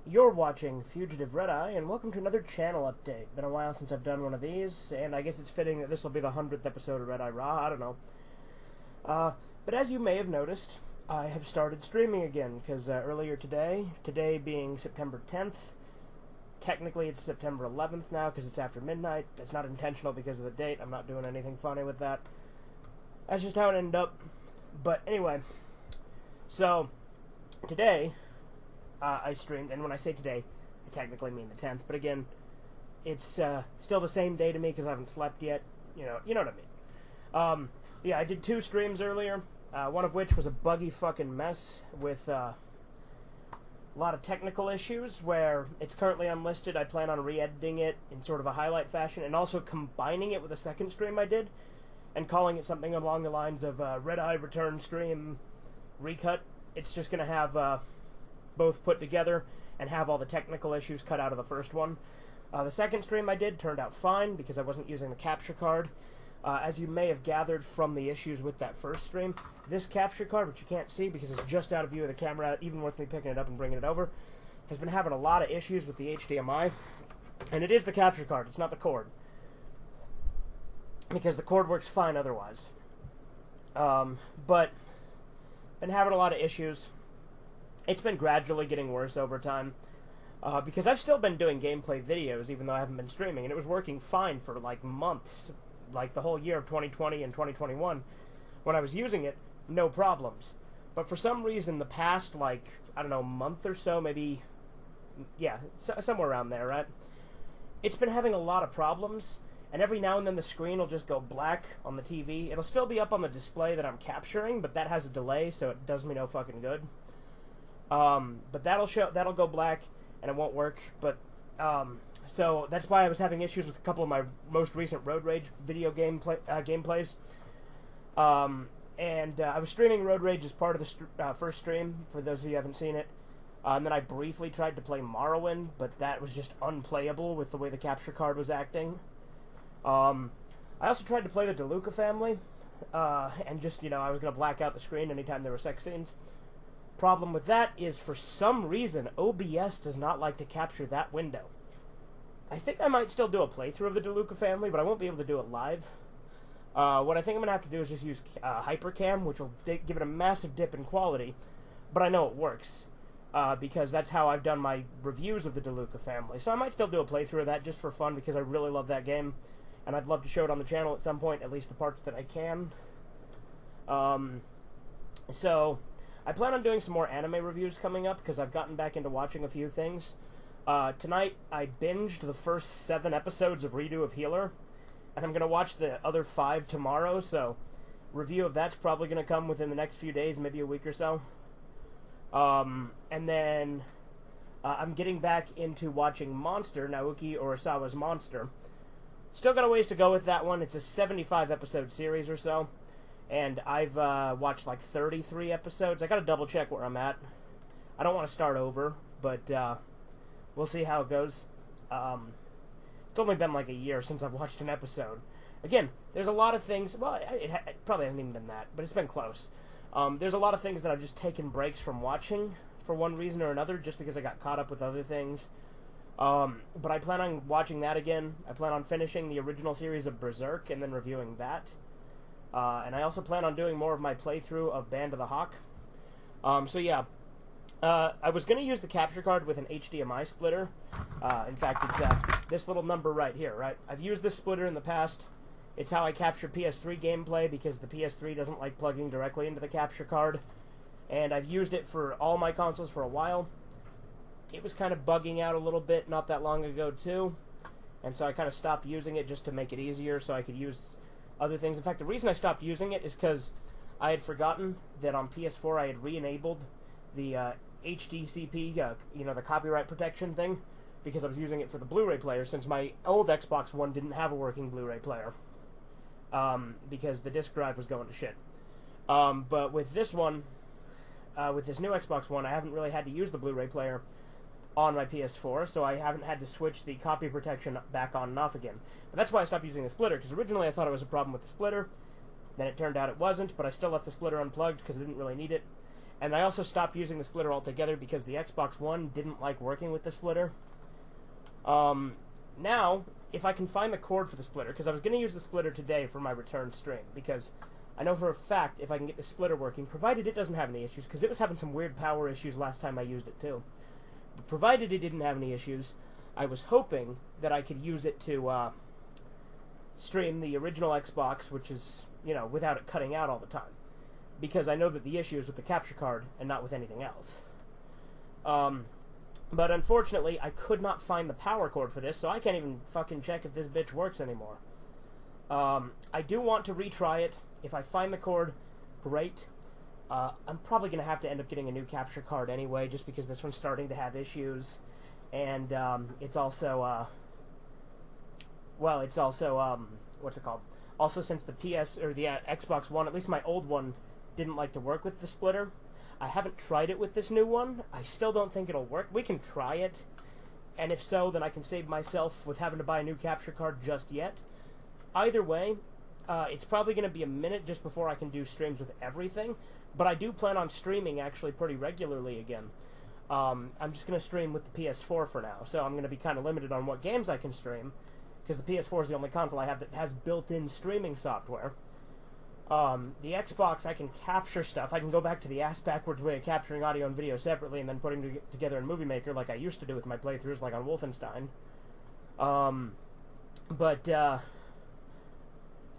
You're watching Fugitive Redeye, and welcome to another channel update. Been a while since I've done one of these, and I guess it's fitting that this will be the 100th episode of Redeye Raw, I don't know. But as you may have noticed, I have started streaming again, because earlier today being September 10th, technically it's September 11th now, because it's after midnight. It's not intentional because of the date, I'm not doing anything funny with that. That's just how it ended up. But anyway, so today I streamed, and when I say today, I technically mean the 10th, but again, it's still the same day to me because I haven't slept yet. You know what I mean. Yeah, I did 2 streams earlier, one of which was a buggy fucking mess with a lot of technical issues where it's currently unlisted. I plan on re-editing it in sort of a highlight fashion and also combining it with a second stream I did and calling it something along the lines of Redeye Return Stream Recut. It's just going to have both put together and have all the technical issues cut out of the first one. The second stream I did turned out fine because I wasn't using the capture card. As you may have gathered from the issues with that first stream, this capture card, which you can't see because it's just out of view of the camera, even with me picking it up and bringing it over, has been having a lot of issues with the HDMI. And it is the capture card, it's not the cord. Because the cord works fine otherwise. But been having a lot of issues. It's been gradually getting worse over time, because I've still been doing gameplay videos even though I haven't been streaming, and it was working fine for like months, like the whole year of 2020 and 2021. When I was using it, no problems. But for some reason, the past, like, I don't know, month or so, maybe, yeah, somewhere around there, right? It's been having a lot of problems, and every now and then the screen will just go black on the TV. It'll still be up on the display that I'm capturing, but that has a delay, so it does me no fucking good. But that'll go black, and it won't work, but, so that's why I was having issues with a couple of my most recent Road Rage video gameplays. I was streaming Road Rage as part of the first stream, for those of you who haven't seen it. And then I briefly tried to play Morrowind, but that was just unplayable with the way the capture card was acting. I also tried to play the DeLuca family, and just, I was going to black out the screen anytime there were sex scenes. Problem with that is, for some reason, OBS does not like to capture that window. I think I might still do a playthrough of the DeLuca family, but I won't be able to do it live. What I think I'm going to have to do is just use Hypercam, which will give it a massive dip in quality, but I know it works, because that's how I've done my reviews of the DeLuca family. So I might still do a playthrough of that just for fun, because I really love that game, and I'd love to show it on the channel at some point, at least the parts that I can. So I plan on doing some more anime reviews coming up, because I've gotten back into watching a few things. Tonight, I binged the first 7 episodes of Redo of Healer, and I'm going to watch the other 5 tomorrow, so review of that's probably going to come within the next few days, maybe a week or so. And then I'm getting back into watching Monster, Naoki Urasawa's Monster. Still got a ways to go with that one. It's a 75-episode series or so, and I've watched like 33 episodes. I got to double-check where I'm at. I don't want to start over, but we'll see how it goes. It's only been like a year since I've watched an episode. Again, there's a lot of things... Well, it probably hasn't even been that, but it's been close. There's a lot of things that I've just taken breaks from watching for one reason or another, just because I got caught up with other things. But I plan on watching that again. I plan on finishing the original series of Berserk and then reviewing that. And I also plan on doing more of my playthrough of Band of the Hawk. So yeah. I was going to use the capture card with an HDMI splitter. In fact, it's this little number right here, right? I've used this splitter in the past. It's how I capture PS3 gameplay, because the PS3 doesn't like plugging directly into the capture card. And I've used it for all my consoles for a while. It was kind of bugging out a little bit not that long ago, too. And so I kind of stopped using it just to make it easier so I could use other things. In fact, the reason I stopped using it is because I had forgotten that on PS4 I had re-enabled the HDCP, the copyright protection thing, because I was using it for the Blu-ray player, since my old Xbox One didn't have a working Blu-ray player, because the disc drive was going to shit. But with this one, with this new Xbox One, I haven't really had to use the Blu-ray player on my PS4, so I haven't had to switch the copy protection back on and off again. But that's why I stopped using the splitter, because originally I thought it was a problem with the splitter, then it turned out it wasn't, but I still left the splitter unplugged because I didn't really need it. And I also stopped using the splitter altogether because the Xbox One didn't like working with the splitter. Now, if I can find the cord for the splitter, because I was going to use the splitter today for my return stream, because I know for a fact if I can get the splitter working, provided it doesn't have any issues, because it was having some weird power issues last time I used it too. But provided it didn't have any issues, I was hoping that I could use it to stream the original Xbox, which is, you know, without it cutting out all the time. Because I know that the issue is with the capture card and not with anything else. But unfortunately, I could not find the power cord for this, so I can't even fucking check if this bitch works anymore. I do want to retry it. If I find the cord, great. I'm probably going to have to end up getting a new capture card anyway, just because this one's starting to have issues. And it's also, what's it called? Also, since the Xbox One, at least my old one, didn't like to work with the splitter. I haven't tried it with this new one. I still don't think it'll work. We can try it, and if so, then I can save myself with having to buy a new capture card just yet. Either way, it's probably going to be a minute just before I can do streams with everything, but I do plan on streaming actually pretty regularly again. I'm just going to stream with the PS4 for now, so I'm going to be kind of limited on what games I can stream, because the PS4 is the only console I have that has built-in streaming software. The Xbox, I can capture stuff. I can go back to the ass-backwards way of capturing audio and video separately and then putting it together in Movie Maker like I used to do with my playthroughs, like on Wolfenstein. I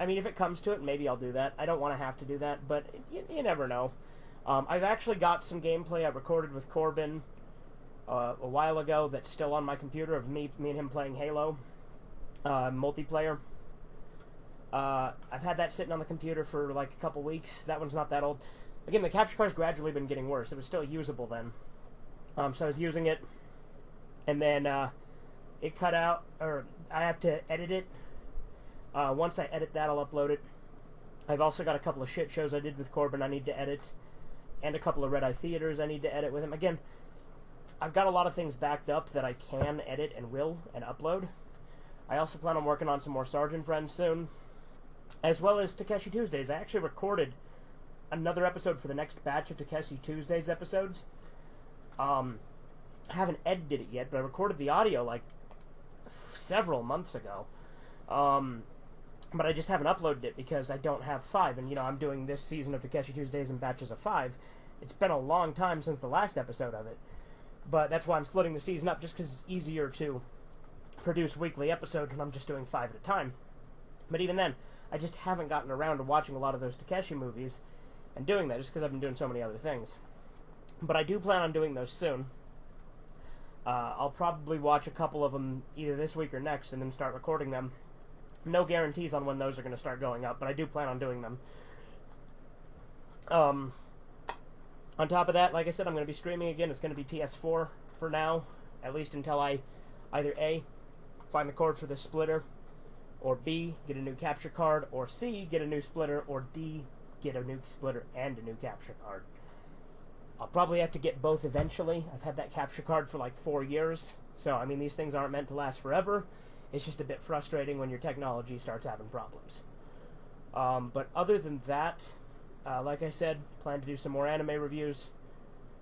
mean, if it comes to it, maybe I'll do that. I don't want to have to do that, but you never know. I've actually got some gameplay I recorded with Corbin a while ago that's still on my computer of me and him playing Halo multiplayer. I've had that sitting on the computer for like a couple weeks. That one's not that old. Again, the capture card's gradually been getting worse. It was still usable then. So I was using it, and then it cut out, or I have to edit it. Once I edit that, I'll upload it. I've also got a couple of shit shows I did with Corbin I need to edit, and a couple of Red Eye Theaters I need to edit with him. Again, I've got a lot of things backed up that I can edit and will and upload. I also plan on working on some more Sergeant Friends soon, as well as Takeshi Tuesdays. I actually recorded another episode for the next batch of Takeshi Tuesdays episodes. I haven't edited it yet, but I recorded the audio like several months ago. But I just haven't uploaded it because I don't have 5, and I'm doing this season of Takeshi Tuesdays in batches of 5. It's been a long time since the last episode of it, but that's why I'm splitting the season up, just because it's easier to produce weekly episodes when I'm just doing 5 at a time. But even then, I just haven't gotten around to watching a lot of those Takeshi movies and doing that, just because I've been doing so many other things. But I do plan on doing those soon. I'll probably watch a couple of them either this week or next and then start recording them. No guarantees on when those are going to start going up, but I do plan on doing them. On top of that, like I said, I'm going to be streaming again. It's going to be PS4 for now, at least until I either A, find the cord for the splitter, or B, get a new capture card, or C, get a new splitter, or D, get a new splitter and a new capture card. I'll probably have to get both eventually. I've had that capture card for like 4 years, so I mean, these things aren't meant to last forever. It's just a bit frustrating when your technology starts having problems. But other than that, like I said, plan to do some more anime reviews.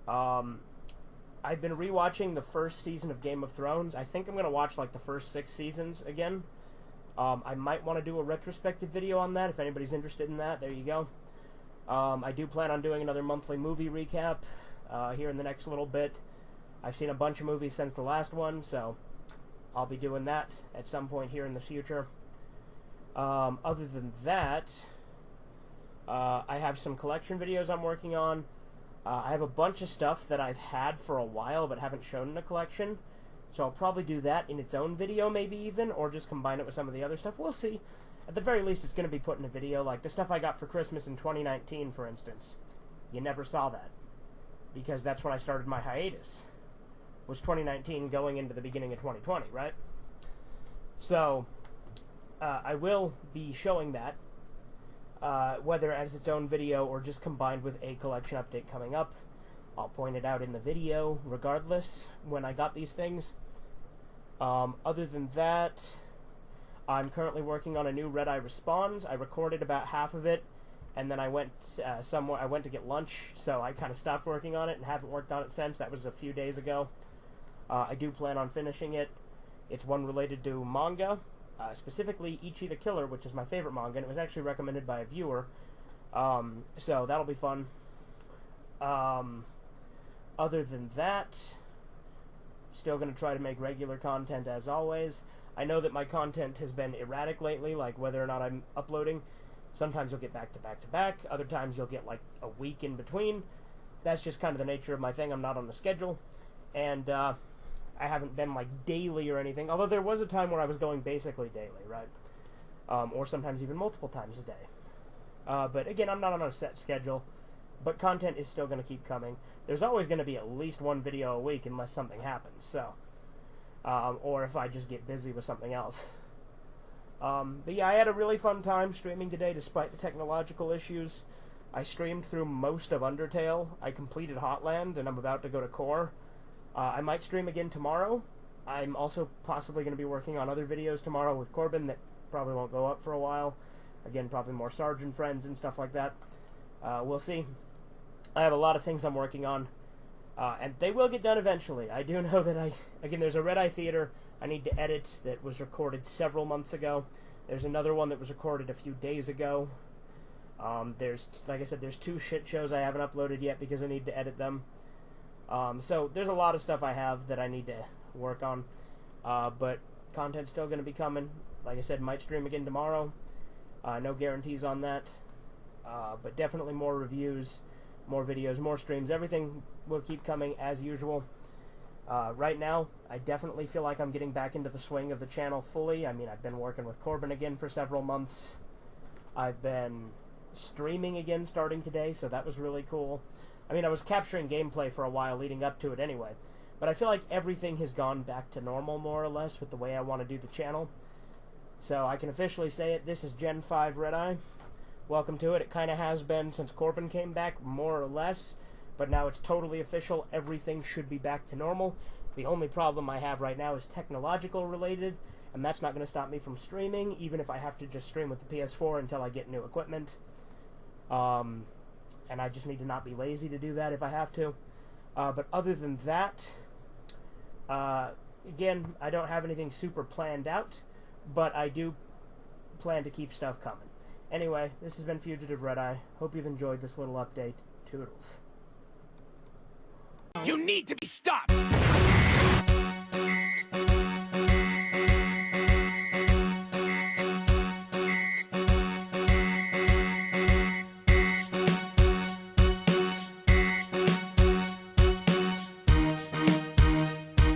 I've been rewatching the first season of Game of Thrones. I think I'm going to watch like the first 6 seasons again. I might want to do a retrospective video on that if anybody's interested in that. There you go. I do plan on doing another monthly movie recap here in the next little bit. I've seen a bunch of movies since the last one, so I'll be doing that at some point here in the future. Other than that, I have some collection videos I'm working on. I have a bunch of stuff that I've had for a while but haven't shown in a collection, so I'll probably do that in its own video maybe even, or just combine it with some of the other stuff. We'll see. At the very least, it's going to be put in a video, like the stuff I got for Christmas in 2019, for instance. You never saw that, because that's when I started my hiatus. Was 2019 going into the beginning of 2020, right? So, I will be showing that, whether as its own video or just combined with a collection update coming up. I'll point it out in the video, regardless, when I got these things. Other than that, I'm currently working on a new Redeye Responds. I recorded about half of it, and then I went somewhere. I went to get lunch, so I kind of stopped working on it and haven't worked on it since. That was a few days ago. I do plan on finishing it. It's one related to manga, specifically Ichi the Killer, which is my favorite manga, and it was actually recommended by a viewer. So that'll be fun. Other than that, still going to try to make regular content as always. I know that my content has been erratic lately, like whether or not I'm uploading. Sometimes you'll get back to back to back. Other times you'll get like a week in between. That's just kind of the nature of my thing. I'm not on the schedule. And I haven't been like daily or anything. Although there was a time where I was going basically daily, right? Or sometimes even multiple times a day. But again, I'm not on a set schedule. But content is still going to keep coming. There's always going to be at least one video a week unless something happens. So, or if I just get busy with something else. But yeah, I had a really fun time streaming today despite the technological issues. I streamed through most of Undertale. I completed Hotland, and I'm about to go to Core. I might stream again tomorrow. I'm also possibly going to be working on other videos tomorrow with Corbin that probably won't go up for a while. Again, probably more Sergeant Friends and stuff like that. We'll see. I have a lot of things I'm working on, and they will get done eventually. I do know that there's a Red Eye Theater I need to edit that was recorded several months ago. There's another one that was recorded a few days ago. There's, like I said, there's 2 shit shows I haven't uploaded yet because I need to edit them. So there's a lot of stuff I have that I need to work on, but content's still going to be coming. Like I said, might stream again tomorrow. No guarantees on that, but definitely more reviews, more videos, more streams. Everything will keep coming as usual. Right now, I definitely feel like I'm getting back into the swing of the channel fully. I mean, I've been working with Corbin again for several months. I've been streaming again starting today, so that was really cool. I mean, I was capturing gameplay for a while leading up to it anyway, but I feel like everything has gone back to normal more or less with the way I want to do the channel. So I can officially say it. This is Gen 5 Red Eye. Welcome to it. It kind of has been since Corbin came back, more or less. But now it's totally official. Everything should be back to normal. The only problem I have right now is technological related, and that's not going to stop me from streaming, even if I have to just stream with the PS4 until I get new equipment. And I just need to not be lazy to do that if I have to. But other than that, again, I don't have anything super planned out, but I do plan to keep stuff coming. Anyway, this has been Fugitive Red Eye. Hope you've enjoyed this little update. Toodles. You need to be stopped!